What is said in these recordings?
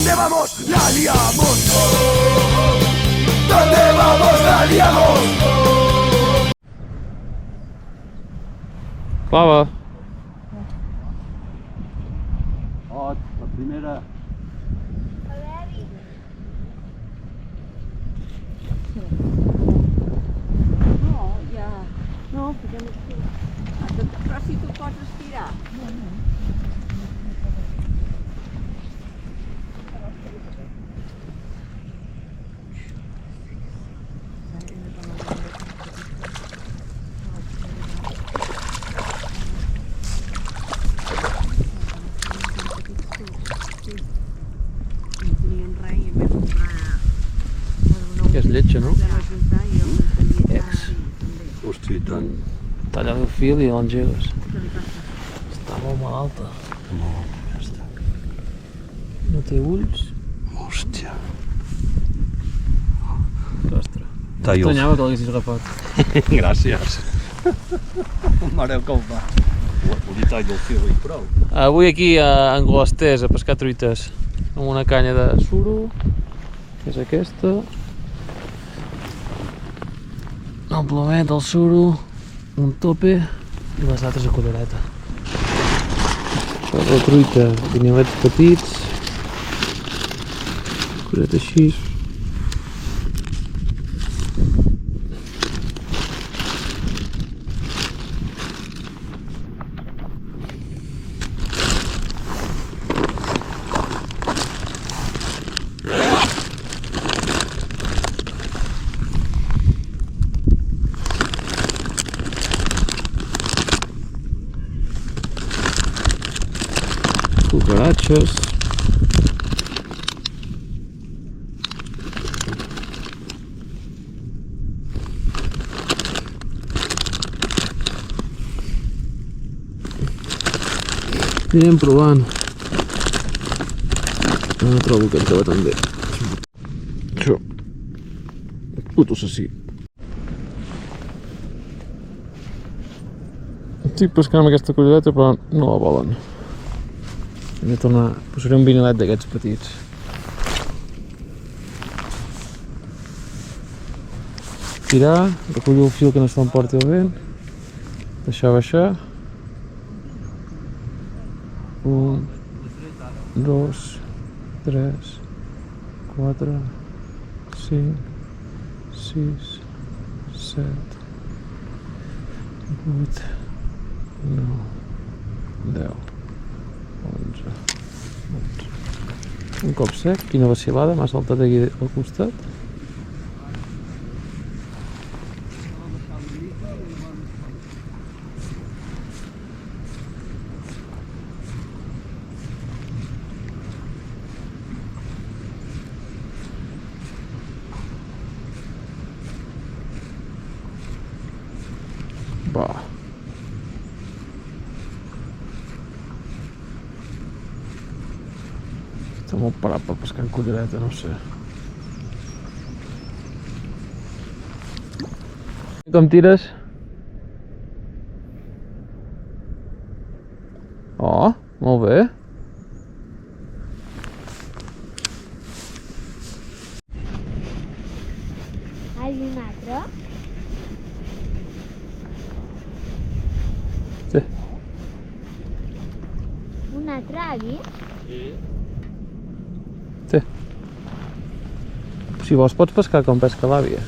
¿Dónde vamos? La liamos. ¿Dónde vamos? La liamos. Pava. Ó, a primeira. No, ja. No, perquè no estic. Però si tu pots estirar. Que és lletja, no? Hosti, i tant. Talla el fil i l'engegues. Està molt malalta. Molt, ja està. No té ulls. Hòstia. Ostres. Tallo. M'estranyava que l'haguessis agafat. Gràcies. Mareu que ho fa. Li tallo el fil i prou. Avui aquí a Angolasters a pescar truites amb una canya de suro, que és aquesta, el plomet, el suro, un tope i les altres a cullereta. Això és la truita, guinyolets petits, coseta així. Cucarachas. Anirem provant. No trobo que troba tan bé. Això. Puto assassí. Estic pescant amb aquesta cullereta però no la volen. Hem de tornar, posaré un vinilet d'aquests petits. Tirar, recollir el fil que no se l'emporti el vent, deixar baixar. 1, 2, 3, 4, 5, 6, 7, 8, 9, 10. 11. Un cop sec, quina vacil·lada, m'ha saltat aquí al costat. Va. Està molt parat per pescar en cullereta, no sé. Com tires? Oh, molt bé. Algun altre? Sí. Un altre, aquí? Sí. Si vols pots pescar com pesca l'àvia.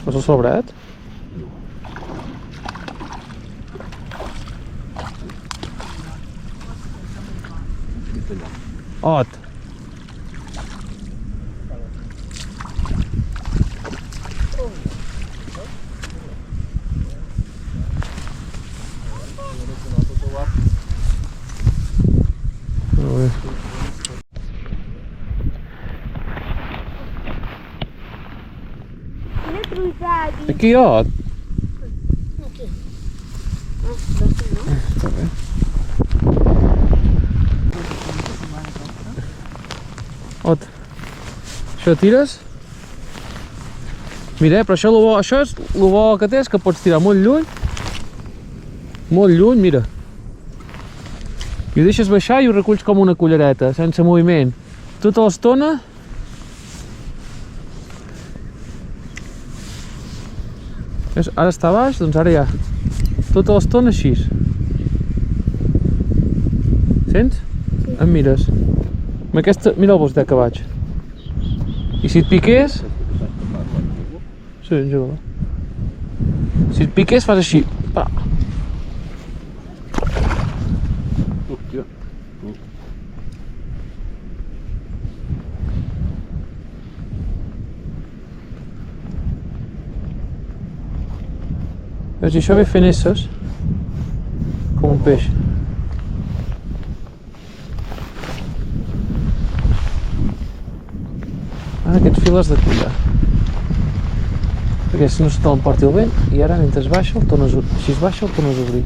Fas el sobret? Ot! Quina truita aquí? Aquí, Ot! Aquí. Està bé. Ot, això tires? Mira, però això és el bo que té, és que pots tirar molt lluny, mira. I ho deixes baixar i ho reculls com una cullereta, sense moviment. Tota l'estona. Ara està baix, doncs ara ja. Tota l'estona així. Sents? Sí. Em mires. Amb aquesta, mira el bosquet que vaig. I si et piqués... Sí, juga. Si et piqués fas així. Pa. Hòstia. Veus, i això ve fent esses. Com un peix. Ara aquests fils has de collar. Perquè si no se te l'emporti el vent, i ara mentre es baixa, si es baixa el tornes a obrir.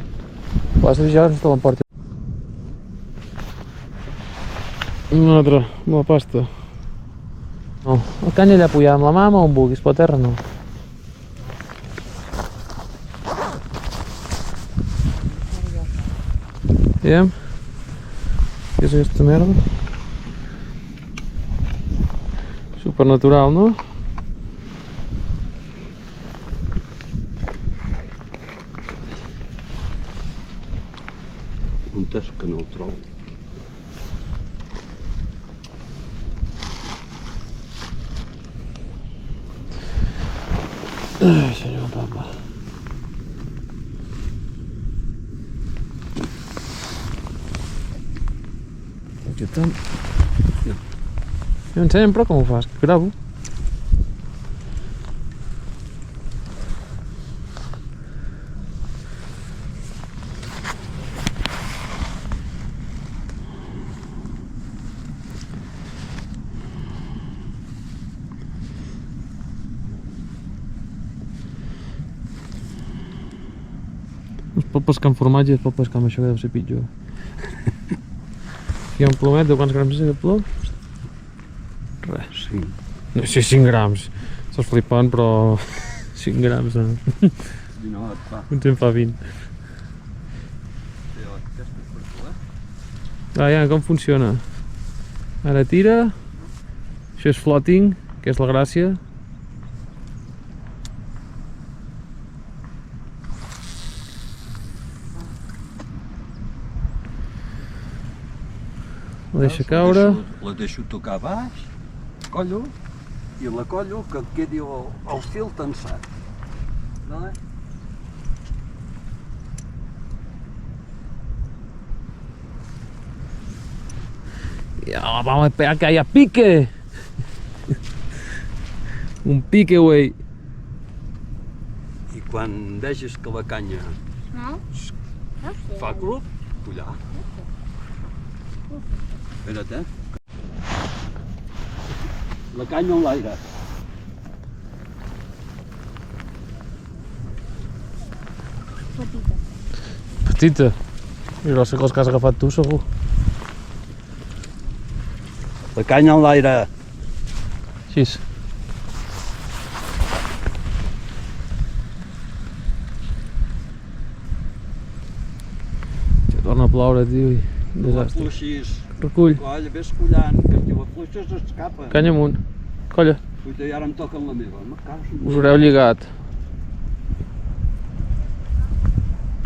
Ho has de vigilar que no se te l'emporti. Una altra, amb la pasta. No, el canya allà pujada amb la mà on vulguis, però a terra no. Veiem? Què és aquesta merda? Supernatural, no? Un test que no el trobo. Ai, senyor papa. Aquí tant. Jo ensenya'm però com ho fas, que gravo. Es pot pescar amb formatge i es pot pescar amb això, que deu ser pitjor. Hi ha un plomet de quants grams és aquest plom? Res. 5. No sé, 5 grams. Estàs flipant, però 5 grams no. I no et fa. Un temps fa 20. Té aquesta per tu, Ah, ja, com funciona? Ara tira. Això és floating, que és la gràcia. La deixa caure. La deixo tocar baix, collo, i la collo que et quedi el fil tensat. Vale? Ya, vamos a esperar que haya pique. Un pique, güey. I quan vegis que la canya No? No sé. fa club, collar. Espera't, La canya en l'aire. Petita. Petita. I grossa que els que has agafat tu, segur. La canya en l'aire. Així. Torna a ploure, tio, i La desastre. fluixis. Recull. Colla, vés collant, que si la fluixes s'escapa. Canya amunt. Colla, Cuita, i ara em toquen la meva. Me cago en us haureu lligat.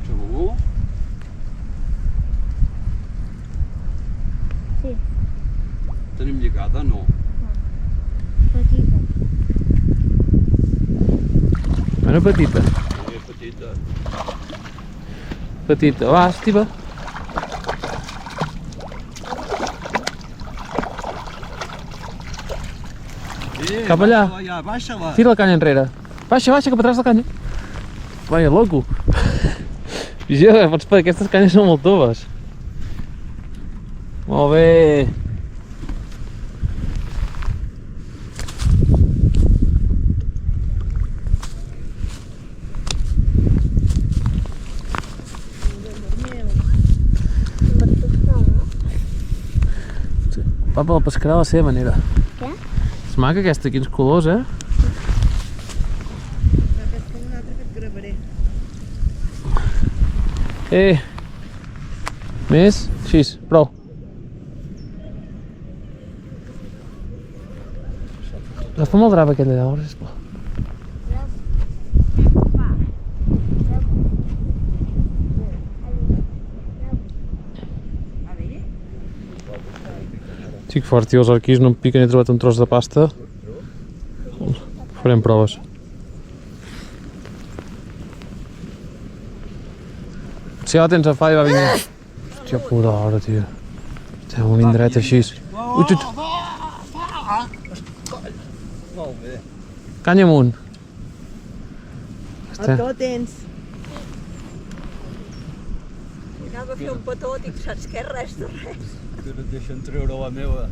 Segur? Sí. Tenim lligada? No. Petita. Bueno, petita. És petita. Petita. Va, estiva. Cap allà. Baixa-la ja, baixa-la. Tira la canya enrere. Baixa, baixa, cap atrás la canya. Vaya, loco. Vigila, pots per aquestes canyes són molt toves. Molt bé. Per pescar, no? Papa, la pescarà a la seva manera. Què? És maca aquesta, quins colors, eh? Més? Així, prou. Agafa'm el drap aquell d'allà, sisplau. Estic fort, tio, els arquís no em piquen, he trobat un tros de pasta. Farem proves. Si ja la tens a fa i va venir. Hòstia puta hora, tio. Té un indret així. Ui, ui, Molt bé. canya amunt. A tot tens. Anava a fer un petó, dic, saps què? Res de res. Que no et deixen treure la meva.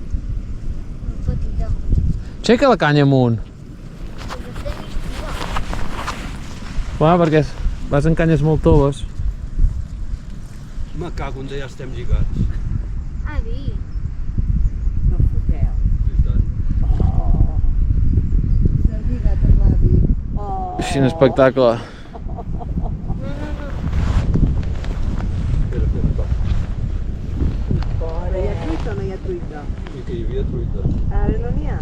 Petita. Aixeca la canya amunt. Clar, perquè vas en canyes molt toves. Me cago en ja estem lligats. Avi. No foteu. I tant. S'ha lligat amb l'avi. Oh. Quin espectacle. Espera, Ara hi ha truita o no hi ha truita? I que hi havia truita. Ara no n'hi ha.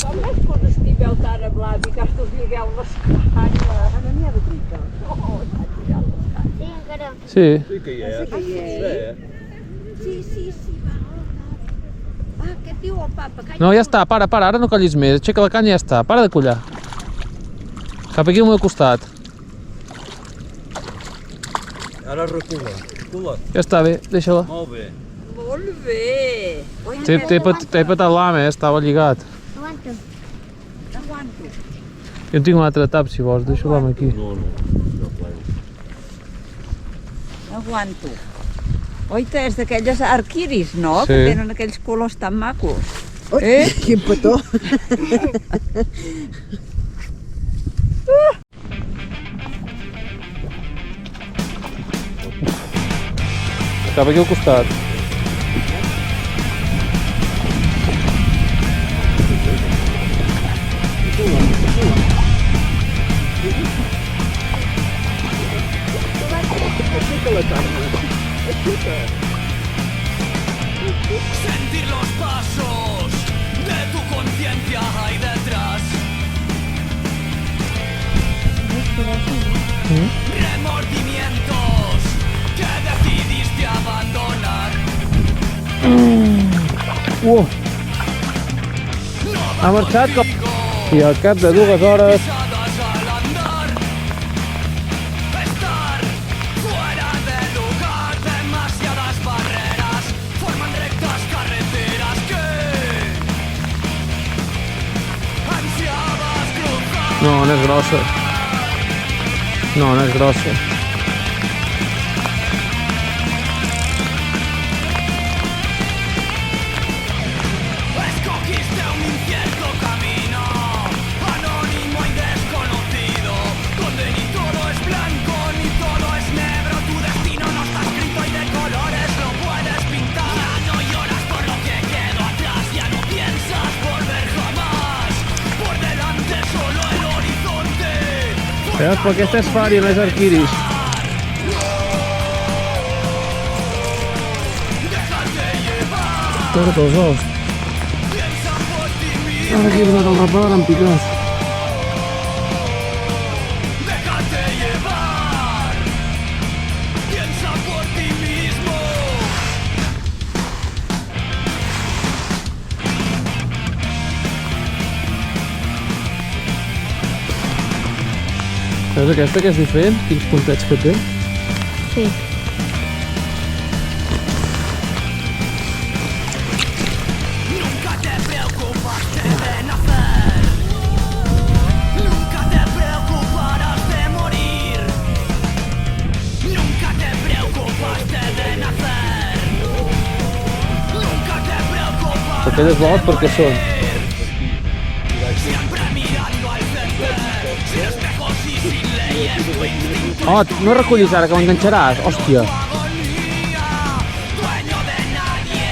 Com és quan estimeu tant amb l'avi que us lligueu les canyes? Ara no n'hi ha de truita. No, s'ha lligat les canyes. Sí, encara. Sí. Sí que hi és. Sí que hi és. Sí, va. Ah, què et diu el papa? Calla. No, ja està, para, ara no collis més. Aixeca la canya i ja està, para de collar. Cap aquí al meu costat. Ara recula. Recula. Ja està bé, deixa-la. Molt bé. Molt bé. Oi, T'he patat l'ama, estava lligat. Aguanta. Aguanto. Jo en tinc un altre tap, si vols, deixo l'ama aquí. No plego. Aguanto. Oita, és d'aquelles arquiris, no? Sí. Que tenen aquells colors tan macos. Quin petó! Cap aquí al costat. Sentir los pasos de tu conciencia ahí detrás. Remordimientos que decidiste abandonar. Ha marxat com... I al cap de 2 hores... Pisadas al andar. Estar fuera de lugar. Demasiadas barreras forman rectas carreteras que ansiabas cruzar. No, no és grossa. No, no és grossa. Escogiste un incierto camino, anónimo y desconocido, donde ni todo es blanco ni todo es negro. Tu destino no está escrito y de colores lo puedes pintar. Ya no lloras por lo que quedó atrás, ya no piensas volver jamás. Por delante solo el horizonte. Veus, però aquesta és fària, no és arquiris. Déjate llevar, Torta els ous. piensa por ti mismo. Ara aquí he posat el rapador en picat. Déjate llevar, piensa por ti mismo. Veus aquesta que és diferent? Quins puntets que té? Sí. Nunca te preocupaste de nacer. Nunca te preocuparás de morir. Nunca te preocupaste de nacer. Nunca te preocupaste. Aquelles vols per què són? Siempre mirando al frente, sin espejos y sin leyes. Tu instinto Oh, no recollis ara, que m'enganxaràs. Hòstia. agonía. Dueño de nadie,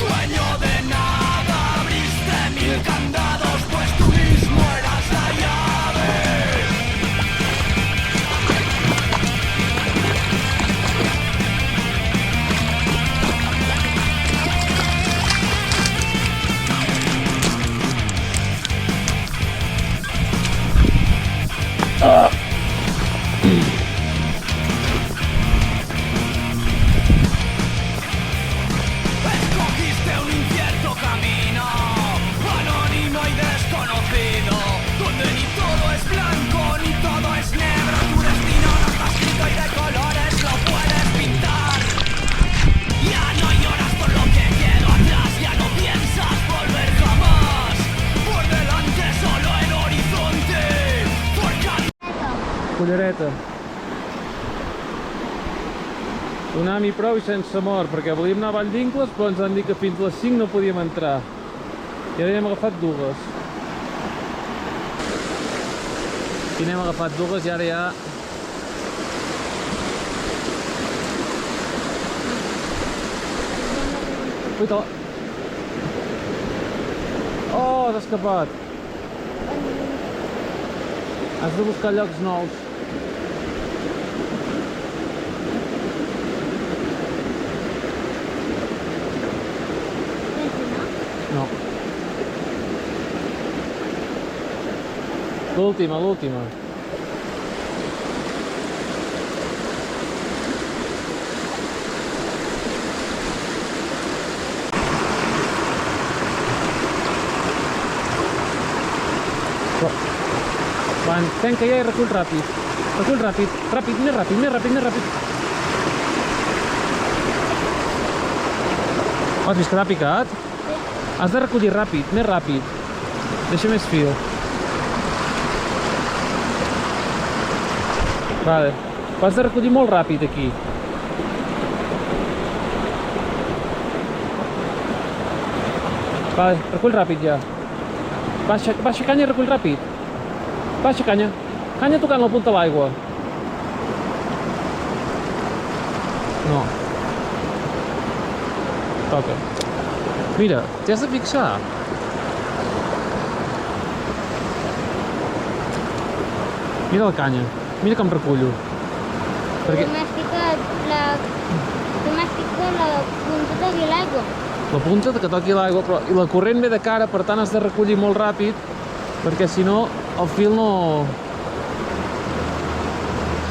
dueño de nada. Abriste 1000 candados, pues tú mismo eras la llave. Cullereta. Donam-hi prou i sense mort, perquè volíem anar a Vallvincles, però ens han dit que fins les 5 no podíem entrar. I ara n'hem agafat dues. I n'hem agafat dues i ara ja... Uita! Oh, s'ha escapat! Has de buscar llocs nous. No. L'última, l'última. Va, tanca ja i recull ràpid. Recull ràpid, ràpid, més ràpid, més ràpid, més ràpid. Has vist que t'ha picat? Has de recollir ràpid, més ràpid. Deixa més fil. Vale. Has de recollir molt ràpid aquí. Vale, recull ràpid ja. Baixa canya i recull ràpid. Baixa canya. Canya tocant la punta de l'aigua. No. Toca. Mira, t'hi has de fixar. Mira la canya. Mira com recullo. Perquè... M'has ficat la punta de l'aigua. La punta que toqui l'aigua, però i la corrent ve de cara, per tant has de recollir molt ràpid, perquè si no el fil no...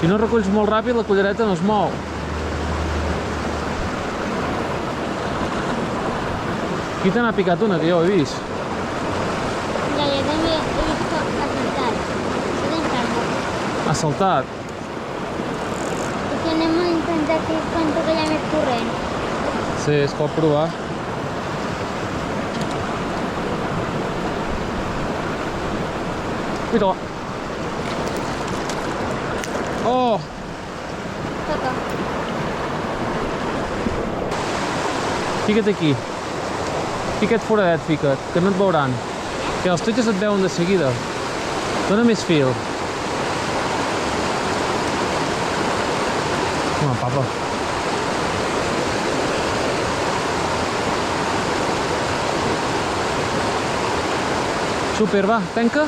Si no reculls molt ràpid la cullereta no es mou. Aquí te n'ha picat una, que jo ho he vist. Ja, jo també he vist que ha saltat. S'ha d'entrar-me. Ha saltat. Perquè anem a intentar que quan toca allà més corrent. Sí, es pot provar. Cuida-la. Oh! Toca. Fica't aquí. Fica't foradet, fica't, que no et veuran. Que els tutges et veuen de seguida. Dóna més fil. Home, papa. Super, va, tanca.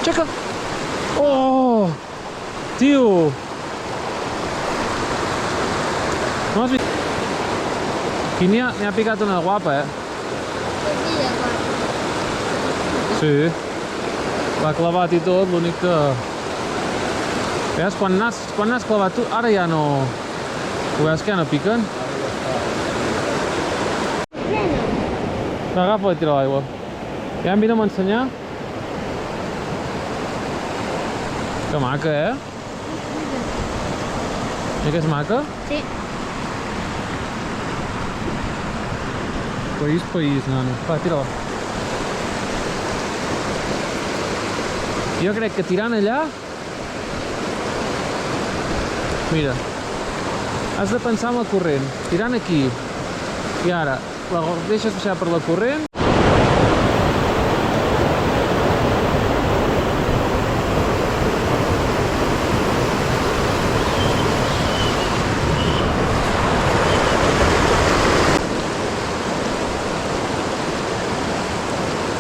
Aixeca. Oh! Tio! No has vist? Aquí n'hi ha picat una guapa, eh? Sí. L'ha clavat i tot, l'únic que... Veus, quan n'has clavat tu, ara ja no... Ho veus que ja no piquen? Agafa i tira l'aigua. Ja em vina'm a ensenyar. Que maca, eh? I que és maca? Sí. País, nano. Va, tira-la. Jo crec que tirant allà... Mira. Has de pensar en la corrent. Tirant aquí. I ara, la deixes baixar per la corrent.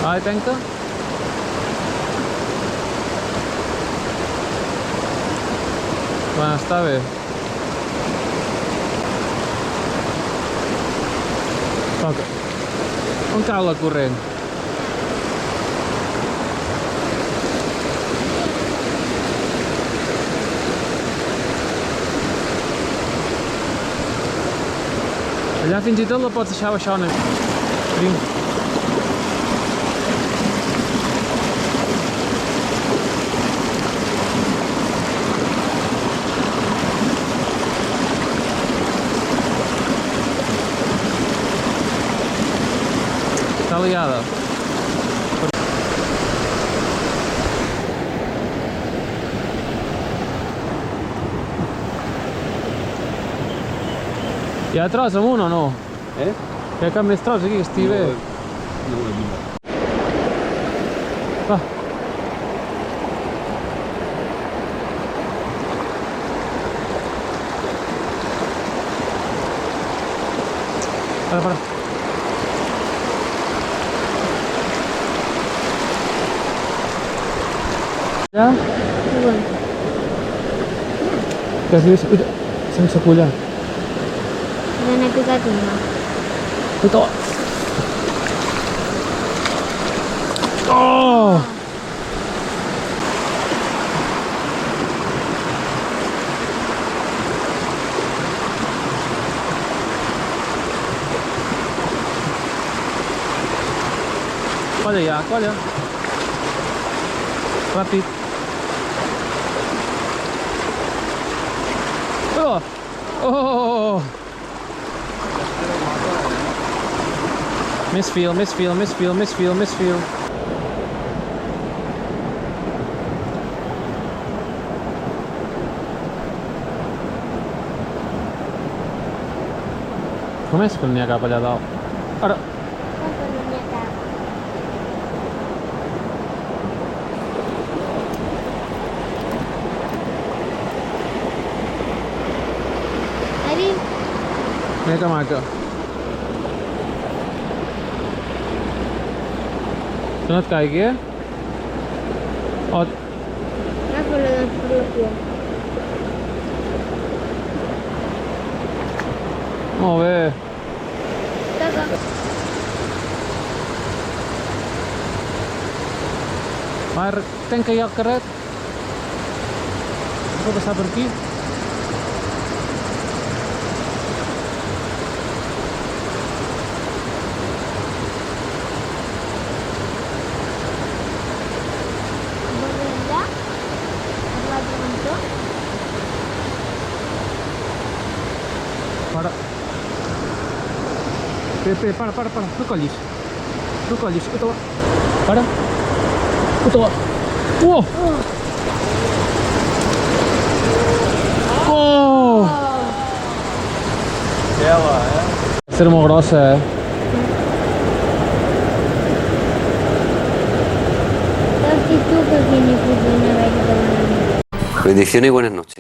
Vale, tanca. Bueno, està bé. Toca. On cau la corrent? Allà fins i tot la pots deixar baixar una mica. Està liada. Hi ha tros amunt o no? Hi ha cap més tros aquí que estigui bé? No ho he mirat. Va. Para. Ja? Bon. Que has vist? Uita, sense collar. Ja n'he picat una. Uita. Oh! Colla ja, colla. Ràpid. Oh! Oh! Més fil, més fil, més fil, més fil, més fil. Com és que no n'hi ha cap allà dalt? Ara! Com que no n'hi ha cap? Ari, Mira que maca. Que no et caigui, eh? O... agafa-la doncs per la cua. Molt bé. Toca. Va, tanca ja el carret. Puc passar per aquí? Vols allà? Per l'altre cantó? Para. Espera, para. No collis. No collis. Puta va. Para. Puta va. Oh! Oh! Ela, Ser molt grossa, eh? Saps si tu que aquí n'hi pots anar a veure de la nit? Bendiciones y buenas noches.